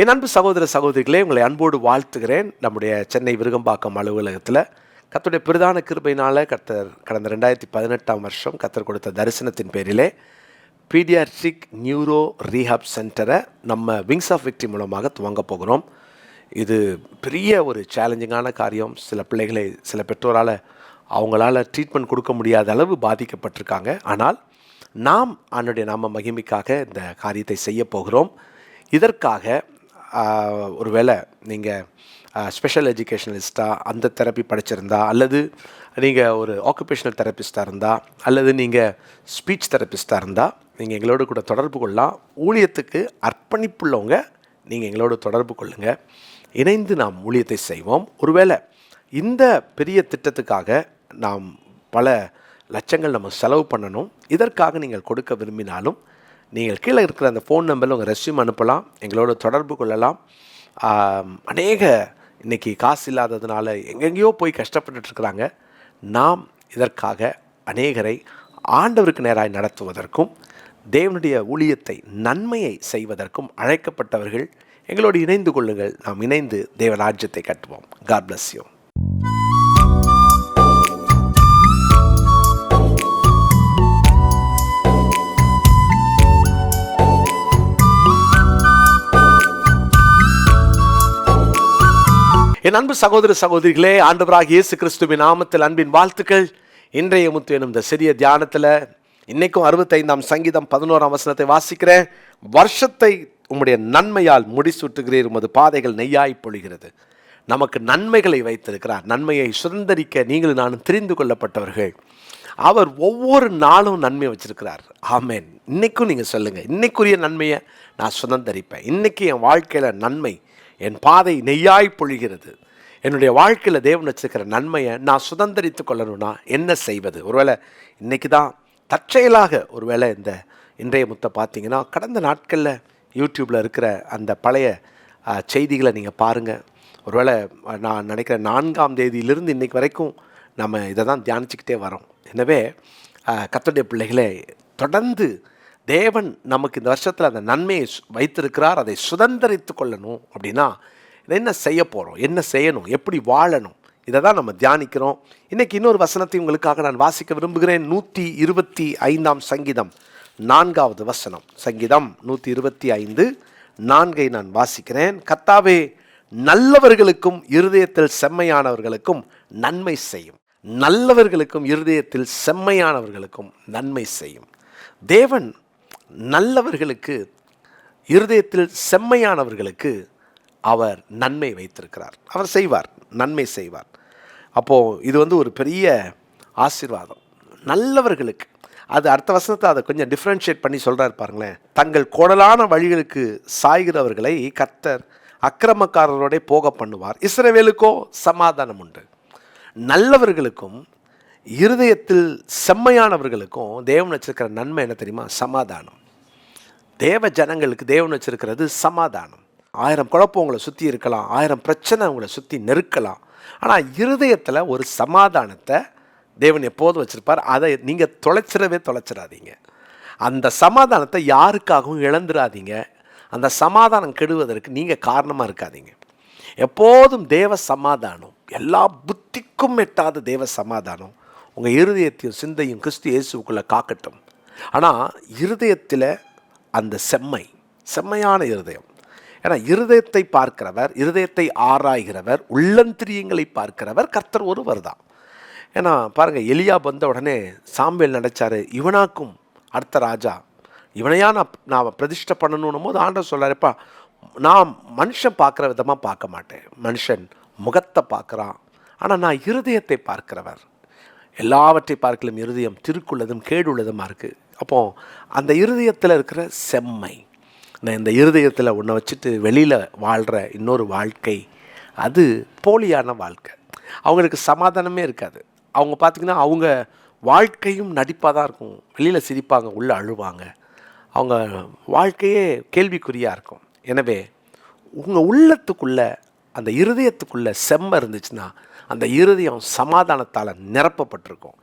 என் அன்பு சகோதர சகோதரிகளே, உங்களை அன்போடு வாழ்த்துகிறேன். நம்முடைய சென்னை விருகம்பாக்கம் அலுவலகத்தில் கர்த்தருடைய பிரதான கிருபையினால் கர்த்தர் கடந்த 2018 வருஷம் கர்த்தர் கொடுத்த தரிசனத்தின் பேரிலே பீடியாட்ரிக் நியூரோ ரீஹாப் சென்டரை நம்ம விங்ஸ் ஆஃப் விக்டரி மூலமாக துவங்க போகிறோம். இது பெரிய ஒரு சேலஞ்சிங்கான காரியம். சில பிள்ளைகளை சில பெற்றோரால் அவங்களால ட்ரீட்மெண்ட் கொடுக்க முடியாத அளவு பாதிக்கப்பட்டிருக்காங்க. ஆனால் நாம் ஆண்டவருடைய நாம மகிமைக்காக இந்த காரியத்தை செய்ய போகிறோம். இதற்காக ஒருவேளை நீங்கள் ஸ்பெஷல் எஜுகேஷனலிஸ்ட்டாக அந்த தெரப்பி படிச்சிருந்தா, அல்லது நீங்கள் ஒரு ஆக்குபேஷனல் தெரப்பிஸ்ட்டாக இருந்தால், அல்லது நீங்கள் ஸ்பீச் தெரப்பிஸ்ட்டாக இருந்தால் நீங்கள் எங்களோட கூட தொடர்பு கொள்ளலாம். ஊழியத்துக்கு அர்ப்பணிப்புள்ளவங்க நீங்கள் எங்களோட தொடர்பு கொள்ளுங்கள். இணைந்து நாம் ஊழியத்தை செய்வோம். ஒருவேளை இந்த பெரிய திட்டத்துக்காக நாம் பல லட்சங்கள் நம்ம செலவு பண்ணணும். இதற்காக நீங்கள் கொடுக்க விரும்பினாலும் நீங்கள் கீழே இருக்கிற அந்த ஃபோன் நம்பரில் உங்கள் ரெஸ்யூம் அனுப்பலாம், எங்களோட தொடர்பு கொள்ளலாம். அநேக இன்றைக்கி காசு இல்லாததுனால எங்கெங்கேயோ போய் கஷ்டப்பட்டுருக்குறாங்க. நாம் இதற்காக அநேகரை ஆண்டவருக்கு நேராய் நடத்துவதற்கும் தேவனுடைய ஊழியத்தை நன்மையை செய்வதற்கும் அழைக்கப்பட்டவர்கள். எங்களோடு இணைந்து கொள்ளுங்கள். நாம் இணைந்து தேவ ராஜ்யத்தை கட்டுவோம். God bless you. என் அன்பு சகோதர சகோதரிகளே, ஆண்டவராகிய இயேசு கிறிஸ்துவின் நாமத்தில் அன்பின் வாழ்த்துக்கள். இன்றைய முத்து எனும் இந்த சிறிய தியானத்தில் இன்றைக்கும் 65 சங்கீதம் 11 வாசிக்கிறேன். வருஷத்தை உம்முடைய நன்மையால் முடிசூட்டுகிறீர், உமது பாதைகள் நெய்யாய் பொழிகிறது. நமக்கு நன்மைகளை வைத்திருக்கிறார். நன்மையை சுதந்தரிக்க நீங்களும் நானும் தெரிந்து கொள்ளப்பட்டவர்கள். அவர் ஒவ்வொரு நாளும் நன்மை வச்சிருக்கிறார். ஆமேன். இன்றைக்கும் நீங்கள் சொல்லுங்கள், இன்னைக்குரிய நன்மையை நான் சுதந்தரிப்பேன். இன்றைக்கி என் வாழ்க்கையில் நன்மை, என் பாதை நெய்யாய் பொழிகிறது. என்னுடைய வாழ்க்கையில் தேவன் வச்சிருக்கிற நன்மையை நான் சுதந்திரித்து கொள்ளணும்னா என்ன செய்வது? ஒருவேளை இன்றைக்கி தான் தற்செயலாக ஒருவேளை இன்றைய முத்தை பார்த்தீங்கன்னா, கடந்த நாட்களில் யூடியூப்பில் இருக்கிற அந்த பழைய செய்திகளை நீங்கள் பாருங்கள். ஒருவேளை நான் நினைக்கிறேன் 4ஆம் தேதியிலிருந்து இன்றைக்கு வரைக்கும் நம்ம இதை தான் தியானிச்சுக்கிட்டே வரோம். எனவே கர்த்தருடைய பிள்ளைகளே, தொடர்ந்து தேவன் நமக்கு இந்த வருஷத்தில் அந்த நன்மையை வைத்திருக்கிறார். அதை சுதந்திரித்து கொள்ளணும் அப்படின்னா என்ன செய்ய போகிறோம், என்ன செய்யணும், எப்படி வாழணும், இதை தான் நம்ம தியானிக்கிறோம். இன்றைக்கி இன்னொரு வசனத்தை உங்களுக்காக நான் வாசிக்க விரும்புகிறேன். 125 சங்கீதம் 4வது வசனம். சங்கீதம் 125 4 நான் வாசிக்கிறேன். கர்த்தாவே, நல்லவர்களுக்கும் இருதயத்தில் செம்மையானவர்களுக்கும் நன்மை செய்யும். நல்லவர்களுக்கும் இருதயத்தில் செம்மையானவர்களுக்கும் நன்மை செய்யும். தேவன் நல்லவர்களுக்கு, இருதயத்தில் செம்மையானவர்களுக்கு அவர் நன்மை வைத்திருக்கிறார். அவர் செய்வார், நன்மை செய்வார். அப்போது இது ஒரு பெரிய ஆசீர்வாதம் நல்லவர்களுக்கு. அது அடுத்த வசனத்தை அதை கொஞ்சம் டிஃப்ரென்ஷியேட் பண்ணி சொல்கிறார் பாருங்களேன். தங்கள் கோடலான வழிகளுக்கு சாய்கிறவர்களை கர்த்தர் அக்கிரமக்காரரோட போக பண்ணுவார். இஸ்ரவேலுக்கோ சமாதானம் உண்டு. நல்லவர்களுக்கும் இருதயத்தில் செம்மையானவர்களுக்கும் தேவன் வச்சிருக்கிற நன்மை என்ன தெரியுமா? சமாதானம். தேவ ஜனங்களுக்கு தேவன் வச்சிருக்கிறது சமாதானம். 1000 குழப்பம் உங்களை சுற்றி இருக்கலாம், 1000 பிரச்சனை உங்களை சுற்றி நெருக்கலாம். ஆனால் இருதயத்தில் ஒரு சமாதானத்தை தேவன் எப்போதும் வச்சுருப்பார். அதை நீங்கள் தொலைச்சிடாதீங்க. அந்த சமாதானத்தை யாருக்காகவும் இழந்துடாதீங்க. அந்த சமாதானம் கெடுவதற்கு நீங்கள் காரணமாக இருக்காதீங்க. எப்போதும் தேவ சமாதானம், எல்லா புத்திக்கும் எட்டாத தேவ சமாதானம் உங்கள் இருதயத்தையும் சிந்தையும் கிறிஸ்து இயேசுக்குள்ளே காக்கட்டும். ஆனால் இருதயத்தில் அந்த செம்மையான இருதயம். ஏன்னா இருதயத்தை பார்க்கிறவர், இருதயத்தை ஆராய்கிறவர், உள்ளந்திரியங்களை பார்க்கிறவர் கர்த்தர் ஒருவர் தான். ஏன்னா பாருங்கள், எலியா வந்த உடனே சாம்பேல் நினச்சாரு, இவனாக்கும் அடுத்த ராஜா, இவனையா நான் பிரதிஷ்டை பண்ணணும் போது ஆண்டவர் சொல்கிறாருப்பா, நான் மனுஷன் பார்க்குற விதமாக பார்க்க மாட்டேன். மனுஷன் முகத்தை பார்க்குறான், ஆனால் நான் இருதயத்தை பார்க்கிறவர். எல்லாவற்றை பார்க்கலும் இருதயம் திருக்குள்ளதும் கேடுள்ளதுமாக இருக்குது. அப்போது அந்த இருதயத்தில் இருக்கிற செம்மை, நான் இந்த இருதயத்தில் ஒன்றை வச்சுட்டு வெளியில் வாழ்கிற இன்னொரு வாழ்க்கை, அது போலியான வாழ்க்கை. அவங்களுக்கு சமாதானமே இருக்காது. அவங்க பார்த்திங்கன்னா அவங்க வாழ்க்கையும் நடிப்பாக தான் இருக்கும். வெளியில் சிரிப்பாங்க, உள்ளே அழுவாங்க. அவங்க வாழ்க்கையே கேள்விக்குறியாக இருக்கும். எனவே உங்கள் உள்ளத்துக்குள்ளே, அந்த இருதயத்துக்குள்ளே செம்மை இருந்துச்சுன்னா அந்த இருதயம் சமாதானத்தால் நிரப்பப்பட்டிருக்கும்.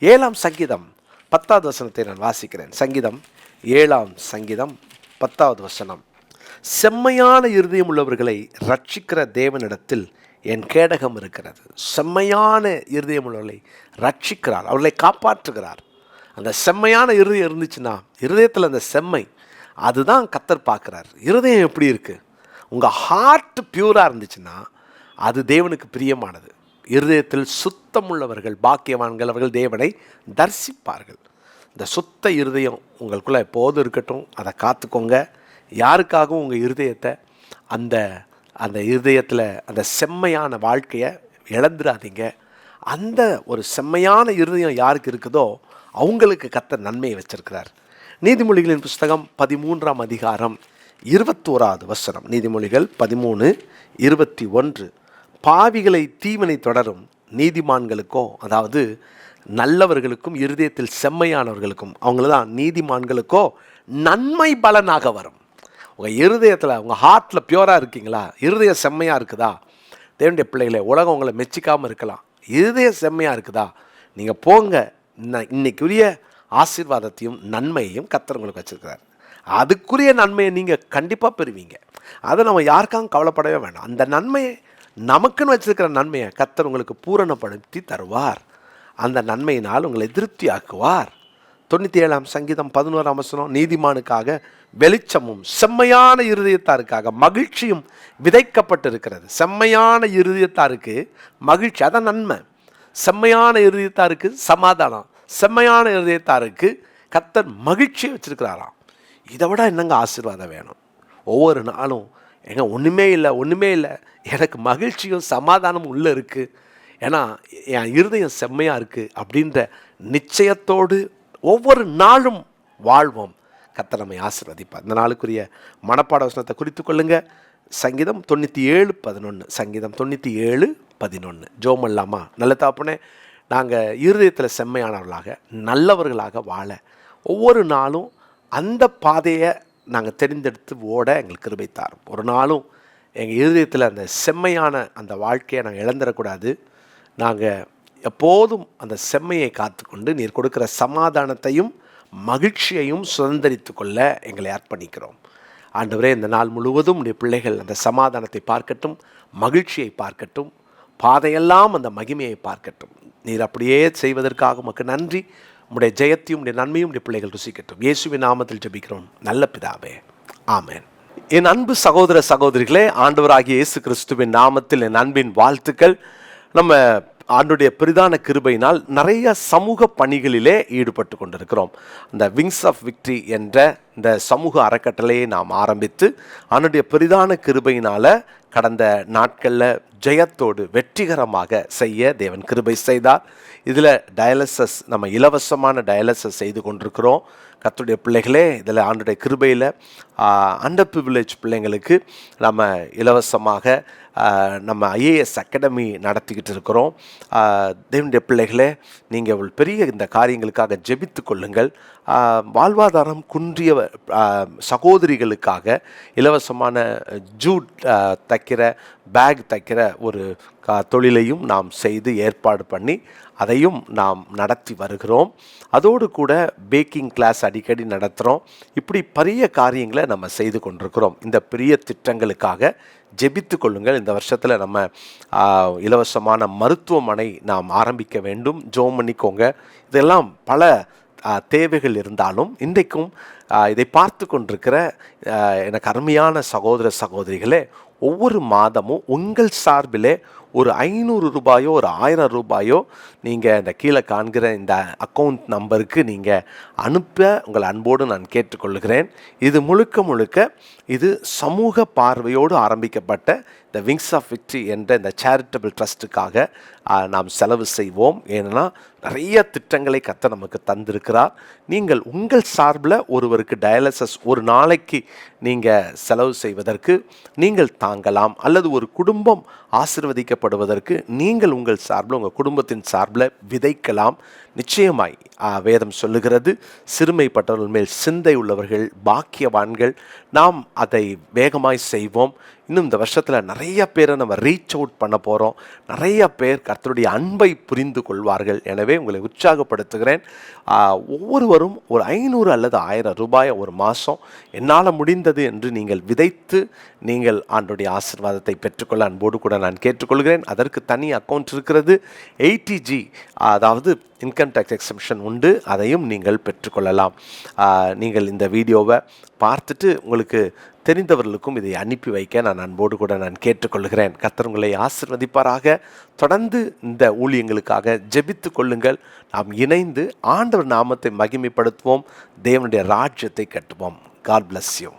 7ஆம் சங்கீதம் 10வது வசனத்தை நான் வாசிக்கிறேன். சங்கீதம் 7ஆம் சங்கீதம் 10வது வசனம். செம்மையான இருதயம் உள்ளவர்களை ரட்சிக்கிற தேவனிடத்தில் என் கேடகம் இருக்கிறது. செம்மையான இருதயம் உள்ளவர்களை ரட்சிக்கிறார், அவர்களை காப்பாற்றுகிறார். அந்த செம்மையான இருதயம் இருந்துச்சுன்னா, இருதயத்தில் அந்த செம்மை, அதுதான் கர்த்தர் பார்க்குறார். இருதயம் எப்படி இருக்குது? உங்கள் ஹார்ட் பியூராக இருந்துச்சுன்னா அது தேவனுக்கு பிரியமானது. இருதயத்தில் சுத்தமுள்ளவர்கள் பாக்கியவான்கள், அவர்கள் தேவனை தரிசிப்பார்கள். இந்த சுத்த இருதயம் உங்களுக்குள்ளே எப்போதும் இருக்கட்டும், அதை காத்துக்கோங்க. யாருக்காகவும் உங்கள் இருதயத்தை அந்த அந்த இருதயத்தில் அந்த செம்மையான வாழ்க்கையை இழந்துடாதீங்க. அந்த ஒரு செம்மையான இருதயம் யாருக்கு இருக்குதோ அவங்களுக்கு கர்த்தர் நன்மையை வச்சிருக்கிறார். நீதிமொழிகளின் புஸ்தகம் 13ஆம் அதிகாரம் 21வது வசனம். நீதிமொழிகள் 13:21. பாவிகளை தீவினை தொடரும், நீதிமான்களுக்கோ, அதாவது நல்லவர்களுக்கும் இருதயத்தில் செம்மையானவர்களுக்கும், அவங்கள தான் நீதிமான்களுக்கோ நன்மை பலனாக வரும். உங்கள் இருதயத்தில், உங்கள் ஹார்ட்டில் பியூராக இருக்கீங்களா? இருதயம் செம்மையாக இருக்குதா? தேவனுடைய பிள்ளைகளே, உலகம் உங்களை மெச்சிக்காமல் இருக்கலாம், இருதயம் செம்மையாக இருக்குதா? நீங்கள் போங்க. இன்னைக்குரிய ஆசீர்வாதத்தையும் நன்மையையும் கர்த்தர் உங்களுக்கு வச்சுருக்கிறார். அதுக்குரிய நன்மையை நீங்கள் கண்டிப்பாக பெறுவீங்க. அதை நம்ம யாருக்காகவும் கவலைப்படவே வேண்டாம். அந்த நன்மையை, நமக்குன்னு வச்சிருக்கிற நன்மையை கர்த்தர் உங்களுக்கு பூரணப்படுத்தி தருவார். அந்த நன்மையினால் உங்களை திருப்தி ஆக்குவார். 97ஆம் சங்கீதம் 11ஆம் வசனம். நீதிமானுக்காக வெளிச்சமும் செம்மையான இருதயத்தாருக்காக மகிழ்ச்சியும் விதைக்கப்பட்டிருக்கிறது. செம்மையான இருதயத்தாருக்கு மகிழ்ச்சி, அதான் நன்மை. செம்மையான இருதயத்தாருக்கு சமாதானம், செம்மையான இருதயத்தாருக்கு கர்த்தர் மகிழ்ச்சியை வச்சிருக்கிறாராம். இதை விட என்னங்க ஆசீர்வாதம் வேணும்? ஒவ்வொரு நாளும் ஒன்றுமே இல்லை, எனக்கு மகிழ்ச்சியும் சமாதானமும் உள்ளே இருக்குது, ஏன்னா என் இருதயம் செம்மையாக இருக்குது அப்படின்ற நிச்சயத்தோடு ஒவ்வொரு நாளும் வாழ்வோம். கர்த்தர் நம்மை ஆசீர்வதிப்பார். இந்த நாளுக்குரிய மனப்பாட வசனத்தை குறித்து கொள்ளுங்க. சங்கீதம் 97:11. சங்கீதம் 97:11. ஜெபம் பண்ணலாமா? நல்ல தகப்பனே, நாங்கள் இருதயத்தில் செம்மையானவர்களாக நல்லவர்களாக வாழ ஒவ்வொரு நாளும் அந்த பாதையை நாங்கள் தெரிந்தெடுத்து ஓட எங்களுக்கு கிருபை தாரும். ஒரு நாளும் எங்கள் இருதயத்தில் அந்த செம்மையான அந்த வாழ்க்கையை நாங்கள் இழந்துடக்கூடாது. நாங்கள் எப்போதும் அந்த செம்மையை காத்துக்கொண்டு நீர் கொடுக்குற சமாதானத்தையும் மகிழ்ச்சியையும் சுதந்திரித்து கொள்ள எங்களை அர்ப்பணிக்கிறோம். ஆண்டவரே, இந்த நாள் முழுவதும் உடைய பிள்ளைகள் அந்த சமாதானத்தை பார்க்கட்டும், மகிழ்ச்சியை பார்க்கட்டும், பாதையெல்லாம் அந்த மகிமையை பார்க்கட்டும். நீர் அப்படியே செய்வதற்காக உமக்கு நன்றி. உடைய ஜெயத்தையும் உடைய நன்மையும் உடைய பிள்ளைகள் ருசிக்கட்டும். இயேசுவின் நாமத்தில் ஜெபிக்கிறோம் நல்ல பிதாவே, ஆமென். என் அன்பு சகோதர சகோதரிகளே, ஆண்டவராகிய இயேசு கிறிஸ்துவின் நாமத்தில் என் அன்பின் வாழ்த்துக்கள். நம்ம ஆண்டுடைய பெரிதான கிருபையினால் நிறைய சமூக பணிகளிலே ஈடுபட்டு கொண்டிருக்கிறோம். இந்த விங்ஸ் ஆஃப் விக்டரி என்ற இந்த சமூக அறக்கட்டளையை நாம் ஆரம்பித்து ஆண்டுடைய பெரிதான கிருபையினால் கடந்த நாட்களில் ஜெயத்தோடு வெற்றிகரமாக செய்ய தேவன் கிருபை செய்தார். இதில் டயாலிசிஸ், நம்ம இலவசமான டயாலிசிஸ் செய்து கொண்டிருக்கிறோம். கர்த்தருடைய பிள்ளைகளே, இதில் ஆண்டுடைய கிருபையில் அண்டர் ப்ரிவிலேஜ் பிள்ளைங்களுக்கு நம்ம இலவசமாக நம்ம ஐஏஎஸ் அகாடமி நடத்திக்கிட்டு இருக்கிறோம். தேவனுடைய பிள்ளைகளே, நீங்கள் பெரிய இந்த காரியங்களுக்காக ஜெபித்து கொள்ளுங்கள். வாழ்வாதாரம் குன்றிய சகோதரிகளுக்காக இலவசமான ஜூட் தைக்கிற, பேக் தைக்கிற ஒரு தொழிலையும் நாம் செய்து ஏற்பாடு பண்ணி அதையும் நாம் நடத்தி வருகிறோம். அதோடு கூட பேக்கிங் கிளாஸ் அடிக்கடி நடத்துகிறோம். இப்படி பெரிய காரியங்களை நம்ம செய்து கொண்டிருக்கிறோம். இந்த பெரிய திட்டங்களுக்காக ஜெபித்து கொள்ளுங்கள். இந்த வருஷத்தில் நம்ம இலவசமான மருத்துவமனை நாம் ஆரம்பிக்க வேண்டும். ஜெபம் பண்ணிக்கோங்க. இதெல்லாம் பல தேவைகள் இருந்தாலும் இன்றைக்கும் இதை பார்த்து கொண்டிருக்கிற எனக்கு அருமையான சகோதர சகோதரிகளே, ஒவ்வொரு மாதமும் உங்கள் சார்பிலே ஒரு 500 ரூபாயோ ஒரு 1000 ரூபாயோ நீங்கள் இந்த கீழே காண்கிற இந்த அக்கௌண்ட் நம்பருக்கு நீங்கள் அனுப்ப உங்கள் அன்போடு நான் கேட்டுக்கொள்கிறேன். இது முழுக்க இது சமூக பார்வையோடு ஆரம்பிக்கப்பட்ட இந்த விங்ஸ் ஆஃப் விக்டரி என்ற இந்த சேரிட்டபிள் ட்ரஸ்ட்டுக்காக நாம் செலவு செய்வோம். ஏன்னா நிறைய திட்டங்களை கர்த்தர் நமக்கு தந்திருக்கிறார். நீங்கள் உங்கள் சார்பில் ஒருவருக்கு டயாலிசிஸ் ஒரு நாளைக்கு நீங்கள் செலவு செய்வதற்கு நீங்கள் தாங்கலாம். அல்லது ஒரு குடும்பம் ஆசீர்வதிக்கப்படுவதற்கு நீங்கள் உங்கள் சார்பில், உங்கள் குடும்பத்தின் சார்பில் விதைக்கலாம். நிச்சயமாய் வேதம் சொல்லுகிறது, சிறுமைப்பட்டவர்கள் மேல் சிந்தை உள்ளவர்கள் பாக்கியவான்கள். நாம் அதை வேகமாய் செய்வோம். இன்னும் இந்த வருஷத்தில் நிறைய பேரை நம்ம ரீச் அவுட் பண்ண போகிறோம். நிறைய பேர் கர்த்தருடைய அன்பை புரிந்து கொள்வார்கள். எனவே உங்களை உற்சாகப்படுத்துகிறேன். ஒவ்வொருவரும் ஒரு 500 அல்லது 1000 ரூபாயை ஒரு மாதம் என்னால் முடிந்தது என்று நீங்கள் விதைத்து நீங்கள் ஆண்டவருடைய ஆசீர்வாதத்தை பெற்றுக்கொள்ள அன்போடு கூட நான் கேட்டுக்கொள்கிறேன். அதற்கு தனி அக்கௌண்ட் இருக்கிறது. 80G, அதாவது இன்கம் டேக்ஸ் எக்ஸம்ஷன் உண்டு. அதையும் நீங்கள் பெற்றுக்கொள்ளலாம். நீங்கள் இந்த வீடியோவை பார்த்துட்டு உங்களுக்கு தெரிந்தவர்களுக்கும் இதை அனுப்பி வைக்க நான் அன்போடு கூட நான் கேட்டுக்கொள்கிறேன். கர்த்தர் உங்களை ஆசீர்வதிப்பாராக. தொடர்ந்து இந்த ஊழியங்களுக்காக ஜெபித்து கொள்ளுங்கள். நாம் இணைந்து ஆண்டவர் நாமத்தை மகிமைப்படுத்துவோம். தேவனுடைய ராஜ்யத்தை கட்டுவோம். God bless you.